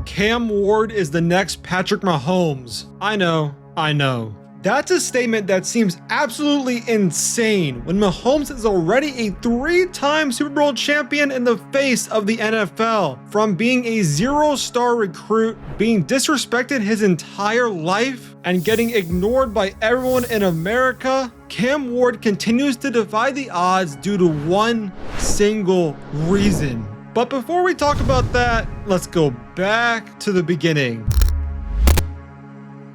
Cam Ward is the next Patrick Mahomes. I know. That's a statement that seems absolutely insane when Mahomes is already a 3-time Super Bowl champion in the face of the NFL. From being a 0-star recruit, being disrespected his entire life, and getting ignored by everyone in America, Cam Ward continues to defy the odds due to one single reason. But before we talk about that, let's go back to the beginning.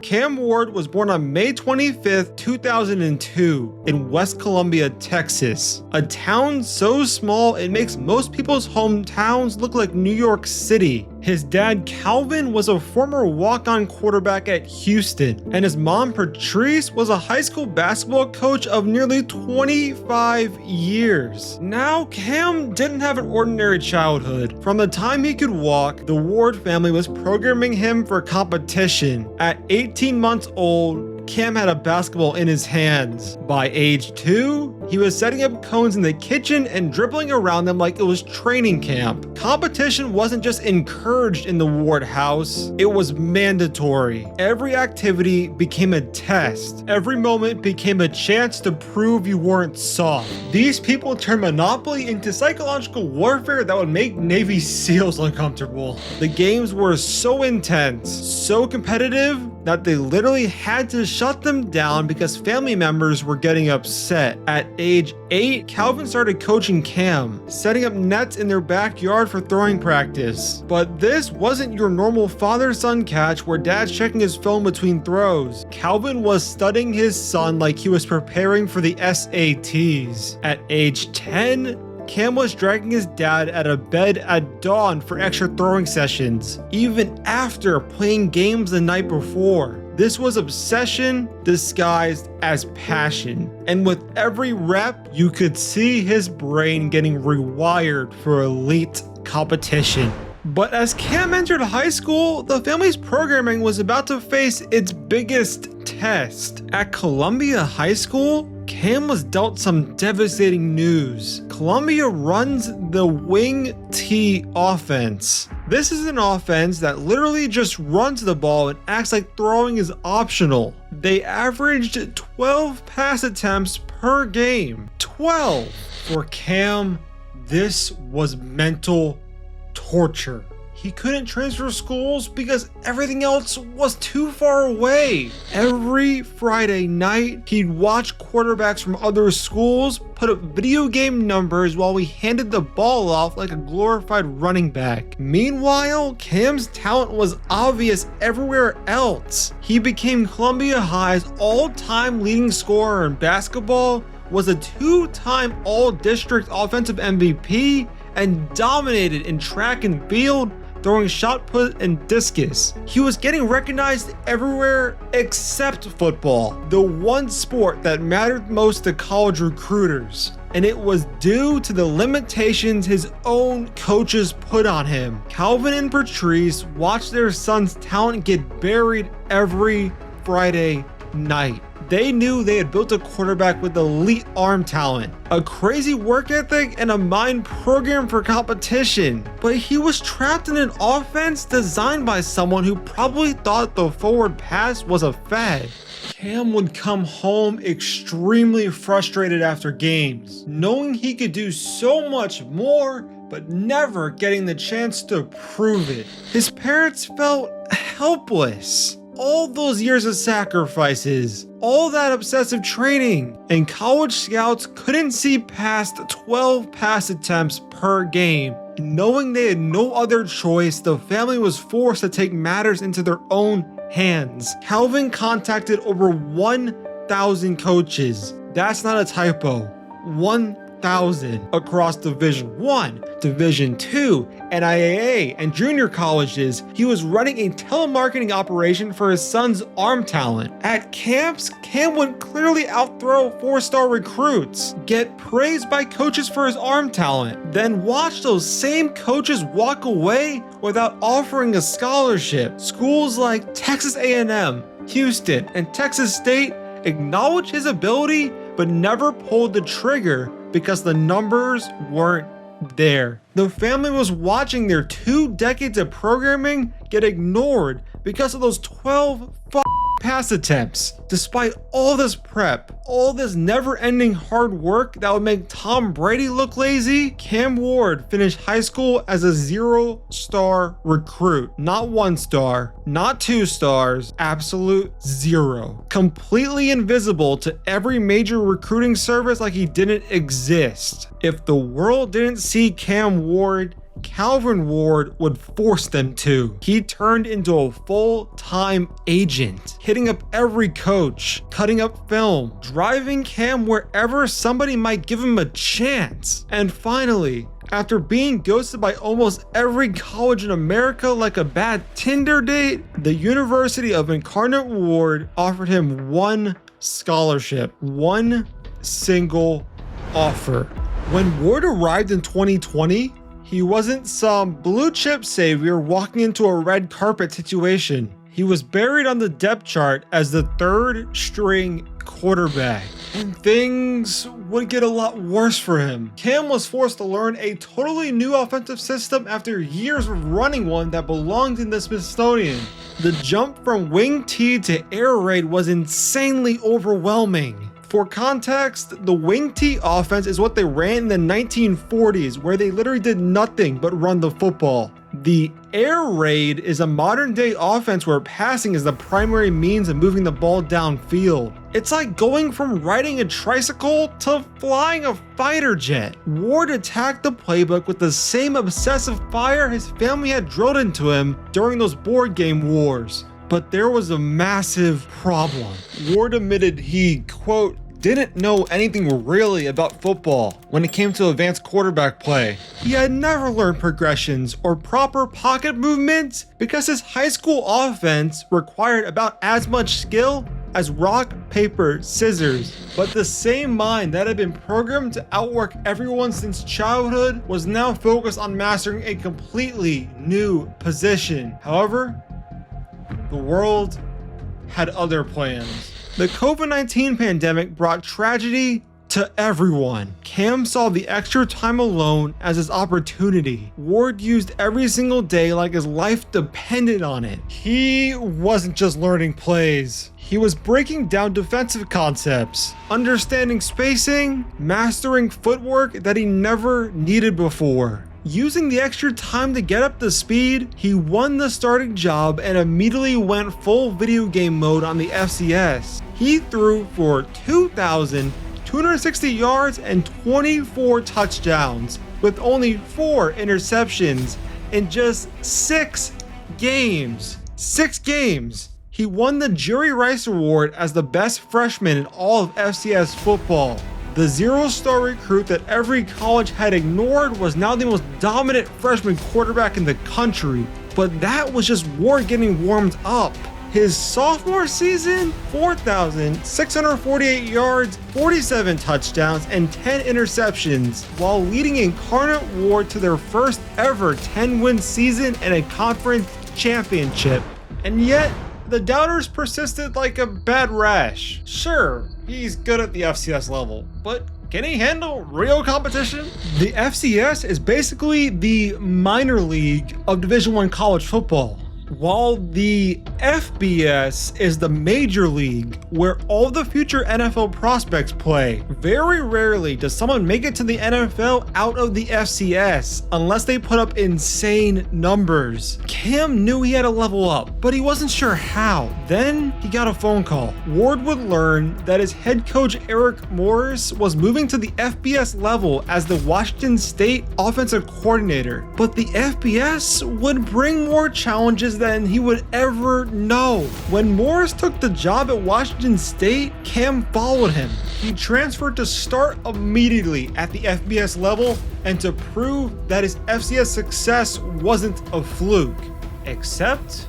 Cam Ward was born on May 25th, 2002 in West Columbia, Texas, a town so small it makes most people's hometowns look like New York City. His dad, Calvin, was a former walk-on quarterback at Houston, and his mom, Patrice, was a high school basketball coach of nearly 25 years. Now, Cam didn't have an ordinary childhood. From the time he could walk, the Ward family was programming him for competition. At 18 months old, Cam had a basketball in his hands. By age 2, he was setting up cones in the kitchen and dribbling around them like it was training camp. Competition wasn't just encouraged in the Ward house, it was mandatory. Every activity became a test. Every moment became a chance to prove you weren't soft. These people turned Monopoly into psychological warfare that would make Navy SEALs uncomfortable. The games were so intense, so competitive, that they literally had to shut them down because family members were getting upset. At age 8, Calvin started coaching Cam, setting up nets in their backyard for throwing practice. But this wasn't your normal father-son catch where dad's checking his phone between throws. Calvin was studying his son like he was preparing for the SATs. At age 10, Cam was dragging his dad out of bed at dawn for extra throwing sessions, even after playing games the night before. This was obsession disguised as passion. And with every rep, you could see his brain getting rewired for elite competition. But as Cam entered high school, the family's programming was about to face its biggest test. At Columbia High School, Cam was dealt some devastating news. Columbia runs the wing T offense. This is an offense that literally just runs the ball and acts like throwing is optional. They averaged 12 pass attempts per game. 12! For Cam, this was mental torture. He couldn't transfer schools because everything else was too far away. Every Friday night, he'd watch quarterbacks from other schools put up video game numbers while we handed the ball off like a glorified running back. Meanwhile, Cam's talent was obvious everywhere else. He became Columbia High's all-time leading scorer in basketball, was a 2-time All-District Offensive MVP, and dominated in track and field, throwing shot put and discus. He was getting recognized everywhere except football, the one sport that mattered most to college recruiters. And it was due to the limitations his own coaches put on him. Calvin and Patrice watched their son's talent get buried every Friday night. They knew they had built a quarterback with elite arm talent, a crazy work ethic, and a mind programmed for competition. But he was trapped in an offense designed by someone who probably thought the forward pass was a fad. Cam would come home extremely frustrated after games, knowing he could do so much more, but never getting the chance to prove it. His parents felt helpless. All those years of sacrifices, all that obsessive training, and college scouts couldn't see past 12 pass attempts per game. Knowing they had no other choice, the family was forced to take matters into their own hands. Calvin contacted over 1,000 coaches. That's not a typo. 1,000 across Division 1, Division 2, NIAA, and junior colleges. He was running a telemarketing operation for his son's arm talent. At camps, Cam would clearly outthrow 4-star recruits, get praised by coaches for his arm talent, then watch those same coaches walk away without offering a scholarship. Schools like Texas A&M, Houston, and Texas State acknowledged his ability but never pulled the trigger because the numbers weren't there. The family was watching their 2 decades of programming get ignored because of those 12 pass attempts. Despite all this prep, all this never-ending hard work that would make Tom Brady look lazy, Cam Ward finished high school as a 0-star recruit. Not 1 star, not 2 stars, absolute 0. Completely invisible to every major recruiting service like he didn't exist. If the world didn't see Cam Ward, Calvin Ward would force them to. He turned into a full-time agent, hitting up every coach, cutting up film, driving Cam wherever somebody might give him a chance. And finally, after being ghosted by almost every college in America like a bad Tinder date, the University of Incarnate Word offered him 1 scholarship, 1 single offer. When Ward arrived in 2020, he wasn't some blue chip savior walking into a red carpet situation. He was buried on the depth chart as the 3rd string quarterback, and things would get a lot worse for him. Cam was forced to learn a totally new offensive system after years of running one that belonged in the Smithsonian. The jump from wing T to air raid was insanely overwhelming. For context, the wing T offense is what they ran in the 1940s, where they literally did nothing but run the football. The air raid is a modern day offense where passing is the primary means of moving the ball downfield. It's like going from riding a tricycle to flying a fighter jet. Ward attacked the playbook with the same obsessive fire his family had drilled into him during those board game wars. But there was a massive problem. Ward admitted he, quote, didn't know anything really about football when it came to advanced quarterback play. He had never learned progressions or proper pocket movements because his high school offense required about as much skill as rock, paper, scissors. But the same mind that had been programmed to outwork everyone since childhood was now focused on mastering a completely new position. However, the world had other plans. The COVID-19 pandemic brought tragedy to everyone. Cam saw the extra time alone as his opportunity. Ward used every single day like his life depended on it. He wasn't just learning plays. He was breaking down defensive concepts, understanding spacing, mastering footwork that he never needed before. Using the extra time to get up to speed, he won the starting job and immediately went full video game mode on the FCS. He threw for 2,260 yards and 24 touchdowns, with only 4 interceptions in just 6 games. 6 games! He won the Jerry Rice Award as the best freshman in all of FCS football. The 0-star recruit that every college had ignored was now the most dominant freshman quarterback in the country. But that was just Ward getting warmed up. His sophomore season, 4,648 yards, 47 touchdowns, and 10 interceptions, while leading Incarnate Ward to their first ever 10-win season and a conference championship. And yet, the doubters persisted like a bad rash. Sure, he's good at the FCS level, but can he handle real competition? The FCS is basically the minor league of Division I college football, while the FBS is the major league where all the future NFL prospects play. Very rarely does someone make it to the NFL out of the FCS unless they put up insane numbers. Cam knew he had to level up, but he wasn't sure how. Then he got a phone call. Ward would learn that his head coach Eric Morris was moving to the FBS level as the Washington State offensive coordinator, but the FBS would bring more challenges than he would ever know. When Morris took the job at Washington State, Cam followed him. He transferred to start immediately at the FBS level and to prove that his FCS success wasn't a fluke. Except,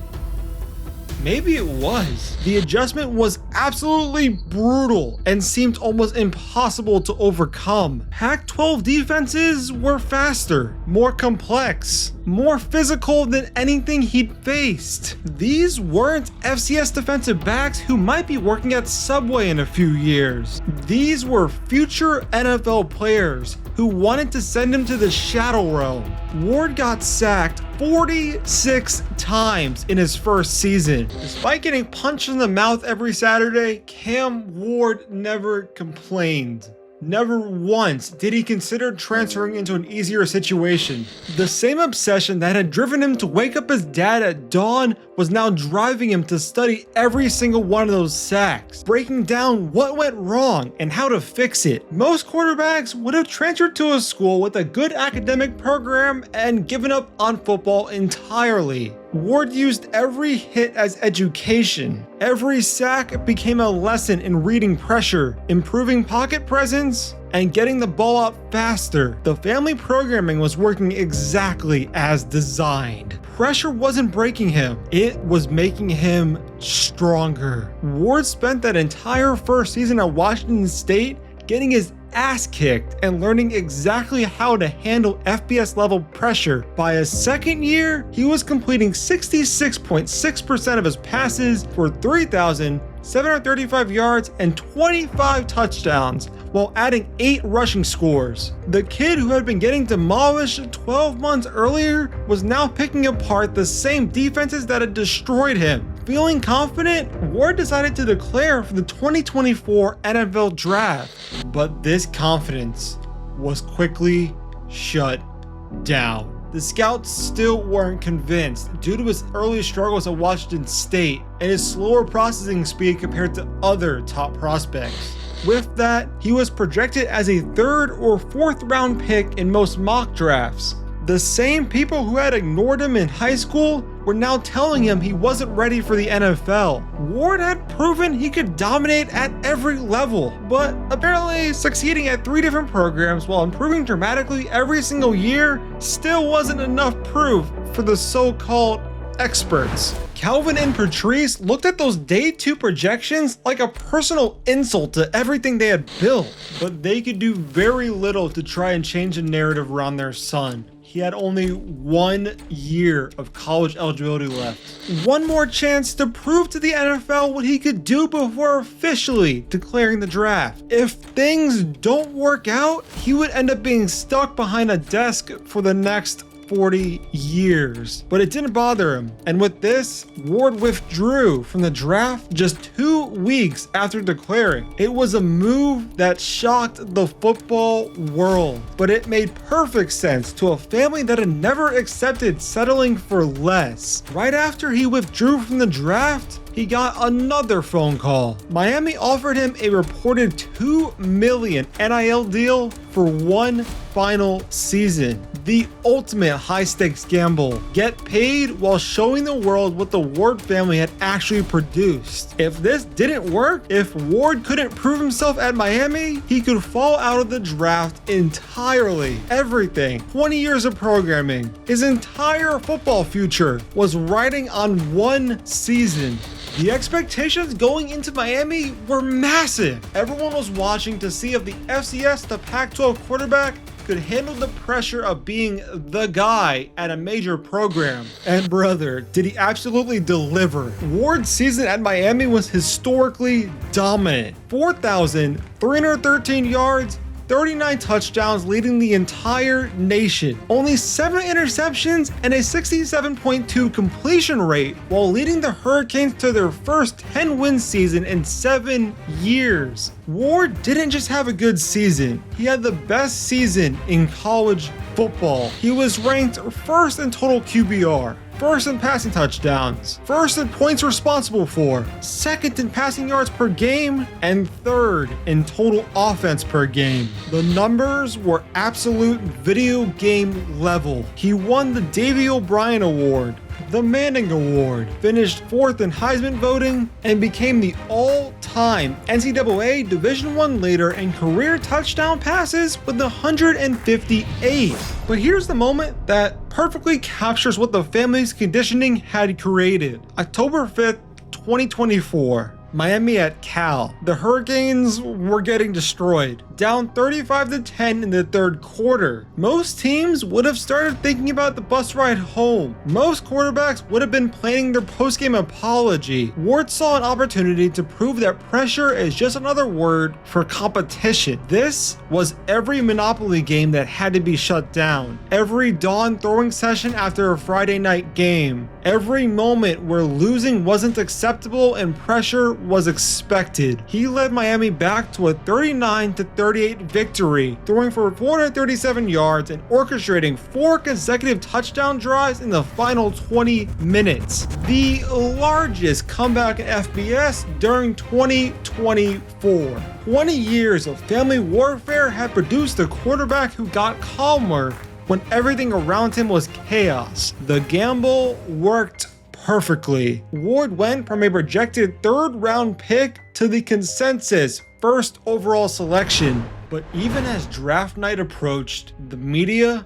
maybe it was. The adjustment was absolutely brutal and seemed almost impossible to overcome. Pac-12 defenses were faster, more complex, more physical than anything he'd faced. These weren't FCS defensive backs who might be working at Subway in a few years. These were future NFL players who wanted to send him to the shadow realm. Ward got sacked 46 times in his first season. Despite getting punched in the mouth every Saturday, Cam Ward never complained. Never once did he consider transferring into an easier situation. The same obsession that had driven him to wake up his dad at dawn was now driving him to study every single one of those sacks, breaking down what went wrong and how to fix it. Most quarterbacks would have transferred to a school with a good academic program and given up on football entirely. Ward used every hit as education. Every sack became a lesson in reading pressure, improving pocket presence, and getting the ball out faster. The family programming was working exactly as designed. Pressure wasn't breaking him, it was making him stronger. Ward spent that entire first season at Washington State getting his ass kicked and learning exactly how to handle FBS level pressure. By his second year, he was completing 66.6% of his passes for 3,735 yards and 25 touchdowns, while adding 8 rushing scores. The kid who had been getting demolished 12 months earlier was now picking apart the same defenses that had destroyed him. Feeling confident, Ward decided to declare for the 2024 NFL Draft, but this confidence was quickly shut down. The scouts still weren't convinced due to his early struggles at Washington State and his slower processing speed compared to other top prospects. With that, he was projected as a 3rd or 4th round pick in most mock drafts. The same people who had ignored him in high school were now telling him he wasn't ready for the NFL. Ward had proven he could dominate at every level, but apparently succeeding at 3 different programs while improving dramatically every single year still wasn't enough proof for the so-called experts. Calvin and Patrice looked at those day 2 projections like a personal insult to everything they had built, but they could do very little to try and change the narrative around their son. He had only 1 year of college eligibility left. One more chance to prove to the NFL what he could do before officially declaring the draft. If things don't work out, he would end up being stuck behind a desk for the next 40 years. But it didn't bother him. And with this, Ward withdrew from the draft just 2 weeks after declaring. It was a move that shocked the football world, but it made perfect sense to a family that had never accepted settling for less. Right after he withdrew from the draft, he got another phone call. Miami offered him a reported $2 million NIL deal for 1 final season. The ultimate high-stakes gamble. Get paid while showing the world what the Ward family had actually produced. If this didn't work, if Ward couldn't prove himself at Miami, he could fall out of the draft entirely. Everything, 20 years of programming, his entire football future was riding on 1 season. The expectations going into Miami were massive. Everyone was watching to see if the FCS, the Pac-12 quarterback, could handle the pressure of being the guy at a major program. And brother, did he absolutely deliver. Ward's season at Miami was historically dominant. 4,313 yards, 39 touchdowns, leading the entire nation. Only 7 interceptions and a 67.2 completion rate, while leading the Hurricanes to their first 10-win season in 7 years. Ward didn't just have a good season, he had the best season in college football. He was ranked 1st in total QBR, 1st in passing touchdowns, 1st in points responsible for, 2nd in passing yards per game, and 3rd in total offense per game. The numbers were absolute video game level. He won the Davey O'Brien Award, the Manning Award, finished 4th in Heisman voting, and became the all-time NCAA Division I leader in career touchdown passes with 158. But here's the moment that perfectly captures what the family's conditioning had created. October 5th, 2024. Miami at Cal. The Hurricanes were getting destroyed, down 35-10 in the third quarter. Most teams would have started thinking about the bus ride home. Most quarterbacks would have been planning their post-game apology. Ward saw an opportunity to prove that pressure is just another word for competition. This was every Monopoly game that had to be shut down. Every dawn throwing session after a Friday night game. Every moment where losing wasn't acceptable and pressure was expected. He led Miami back to a 39-38 victory, throwing for 437 yards and orchestrating 4 consecutive touchdown drives in the final 20 minutes. The largest comeback in FBS during 2024. 20 years of family warfare had produced a quarterback who got calmer when everything around him was chaos. The gamble worked perfectly. Ward went from a projected 3rd round pick to the consensus 1st overall selection. But even as draft night approached, the media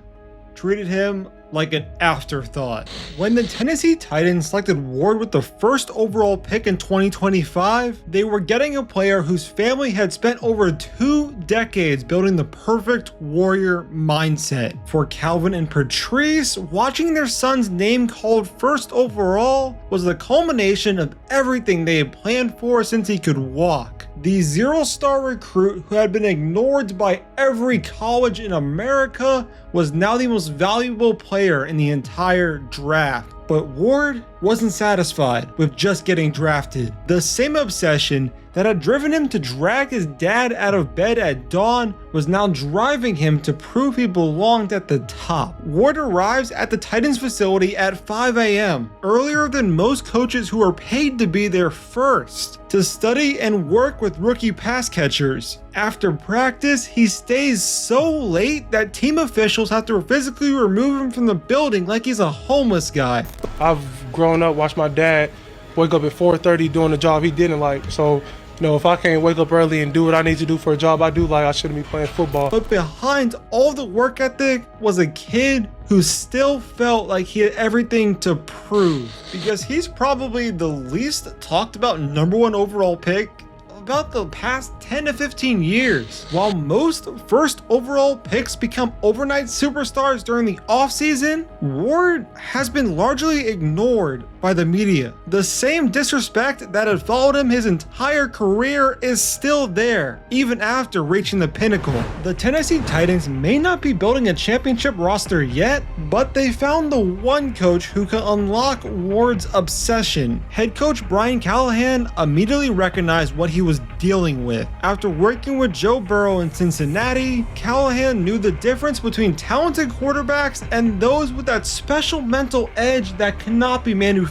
treated him like an afterthought. When the Tennessee Titans selected Ward with the 1st overall pick in 2025, they were getting a player whose family had spent over 2 decades building the perfect warrior mindset. For Calvin and Patrice, watching their son's name called 1st overall was the culmination of everything they had planned for since he could walk. The 0-star recruit who had been ignored by every college in America was now the most valuable player in the entire draft. But Ward wasn't satisfied with just getting drafted. The same obsession that had driven him to drag his dad out of bed at dawn was now driving him to prove he belonged at the top. Ward arrives at the Titans facility at 5 a.m., earlier than most coaches who are paid to be there first, to study and work with rookie pass catchers. After practice, he stays so late that team officials have to physically remove him from the building like he's a homeless guy. I've grown up, watched my dad wake up at 4:30 doing a job he didn't like. So, if I can't wake up early and do what I need to do for a job I do like, I shouldn't be playing football. But behind all the work ethic was a kid who still felt like he had everything to prove. Because he's probably the least talked about #1 overall pick about the past 10 to 15 years. While most 1st overall picks become overnight superstars during the offseason, Ward has been largely ignored by the media. The same disrespect that had followed him his entire career is still there, even after reaching the pinnacle. The Tennessee Titans may not be building a championship roster yet, but they found the one coach who can unlock Ward's obsession. Head coach Brian Callahan immediately recognized what he was dealing with. After working with Joe Burrow in Cincinnati, Callahan knew the difference between talented quarterbacks and those with that special mental edge that cannot be manufactured.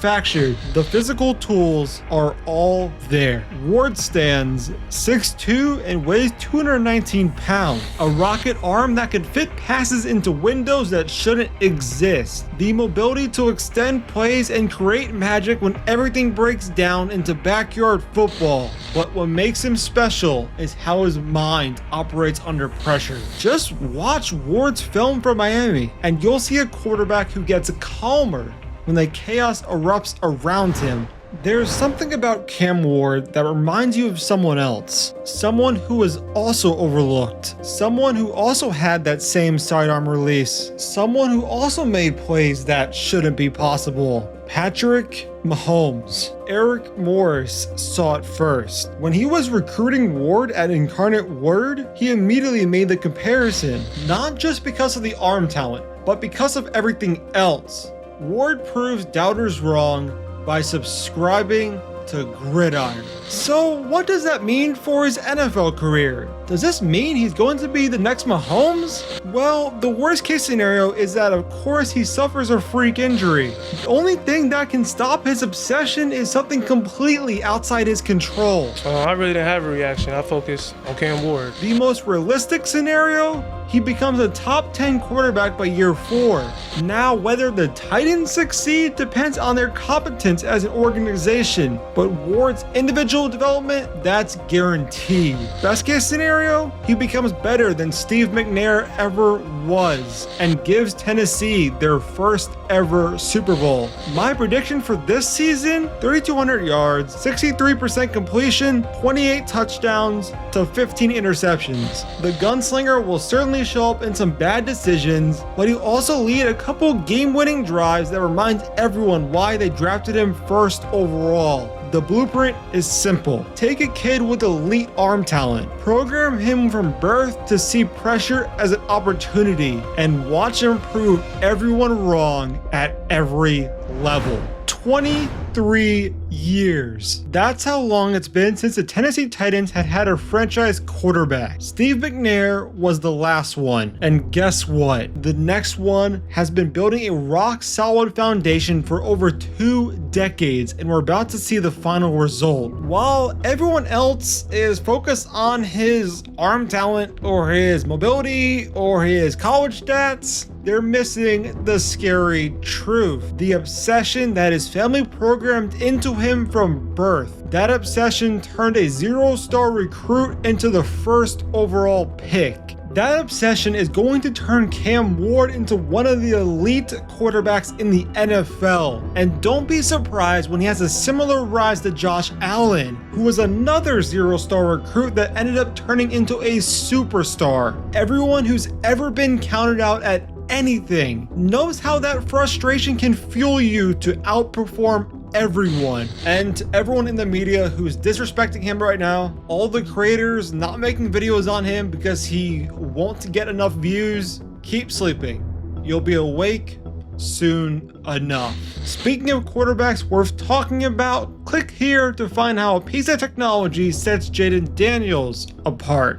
The physical tools are all there. Ward stands 6'2" and weighs 219 pounds. A rocket arm that can fit passes into windows that shouldn't exist. The mobility to extend plays and create magic when everything breaks down into backyard football. But what makes him special is how his mind operates under pressure. Just watch Ward's film from Miami and you'll see a quarterback who gets calmer when the chaos erupts around him. There's something about Cam Ward that reminds you of someone else. Someone who was also overlooked. Someone who also had that same sidearm release. Someone who also made plays that shouldn't be possible. Patrick Mahomes. Eric Morris saw it first. When he was recruiting Ward at Incarnate Word, he immediately made the comparison, not just because of the arm talent, but because of everything else. Ward proves doubters wrong by subscribing to Gridiron. So what does that mean for his NFL career? Does this mean he's going to be the next Mahomes? Well, the worst case scenario is that of course he suffers a freak injury. The only thing that can stop his obsession is something completely outside his control. I really didn't have a reaction. I focused on Cam Ward. The most realistic scenario, he becomes a top 10 quarterback by year 4. Now, whether the Titans succeed depends on their competence as an organization, but Ward's individual development, that's guaranteed. Best case scenario, he becomes better than Steve McNair ever was and gives Tennessee their first ever Super Bowl. My prediction for this season, 3,200 yards, 63% completion, 28 touchdowns to 15 interceptions. The gunslinger will certainly show up in some bad decisions, but he'll also lead a couple game-winning drives that reminds everyone why they drafted him first overall. The blueprint is simple. Take a kid with elite arm talent, program him from birth to see pressure as an opportunity, and watch him prove everyone wrong at every level. 23 years. That's how long it's been since the Tennessee Titans had a franchise quarterback. Steve McNair was the last one. And guess what? The next one has been building a rock-solid foundation for over 2 decades, and we're about to see the final result. While everyone else is focused on his arm talent or his mobility or his college stats, they're missing the scary truth. The obsession that his family programmed into him from birth. That obsession turned a 0-star recruit into the first overall pick. That obsession is going to turn Cam Ward into one of the elite quarterbacks in the NFL. And don't be surprised when he has a similar rise to Josh Allen, who was another 0-star recruit that ended up turning into a superstar. Everyone who's ever been counted out at anything knows how that frustration can fuel you to outperform everyone. And everyone in the media who's disrespecting him right now, all the creators not making videos on him because he won't get enough views, keep sleeping. You'll be awake soon enough. Speaking of quarterbacks worth talking about, click here to find how a piece of technology sets Jaden Daniels apart.